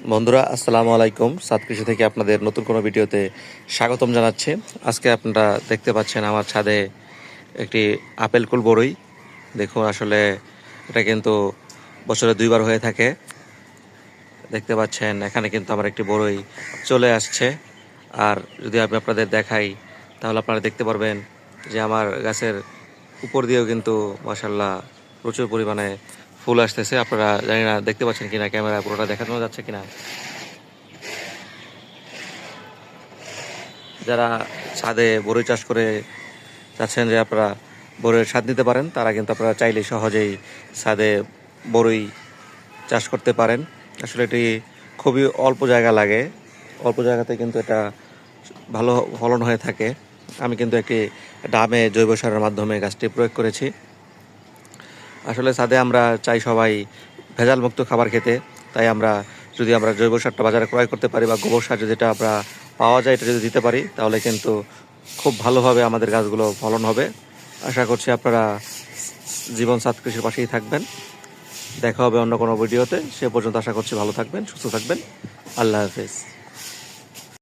বন্ধুরা আসসালামু আলাইকুম। সাত কৃষি থেকে আপনাদের নতুন কোনো ভিডিওতে স্বাগতম জানাচ্ছি। আজকে আপনারা দেখতে পাচ্ছেন আমার ছাদে একটি আপেল কুল বড়ই। দেখুন আসলে এটা কিন্তু বছরে দুইবার হয়ে থাকে। দেখতে পাচ্ছেন এখানে কিন্তু আমার একটি বড়ই চলে আসছে। আর যদি আমি আপনাদের দেখাই তাহলে আপনারা দেখতে পারবেন যে আমার গাছের উপর দিয়েও কিন্তু মাশাআল্লাহ প্রচুর পরিমাণে ফুল আসতেছে। আপনারা জানি না দেখতে পাচ্ছেন কিনা, ক্যামেরা পুরোটা দেখানো যাচ্ছে কিনা। যারা ছাদে বড়ই চাষ করে চাচ্ছেন যে আপনারা বড়ইয়ের স্বাদ নিতে পারেন, তারা কিন্তু আপনারা চাইলে সহজেই ছাদে বড়ই চাষ করতে পারেন। আসলে এটি খুবই অল্প জায়গা লাগে, অল্প জায়গাতে কিন্তু এটা ভালো ফলন হয়ে থাকে। আমি কিন্তু একটি ড্রামে জৈব সারের মাধ্যমে গাছটি প্রয়োগ করেছি। আসলে ছাদে আমরা চাই সবাই ভেজাল মুক্ত খাবার খেতে, তাই আমরা যদি আমরা জৈব সারটা বাজারে ক্রয় করতে পারি বা গোবর সার যেটা আমরা পাওয়া যায় এটা যদি দিতে পারি তাহলে কিন্তু খুব ভালোভাবে আমাদের গাছগুলো ফলন হবে। আশা করছি আপনারা জীবন সাথ কৃষির পাশেই থাকবেন। দেখা হবে অন্য কোনো ভিডিওতে। সে পর্যন্ত আশা করছি ভালো থাকবেন, সুস্থ থাকবেন। আল্লাহ হাফেজ।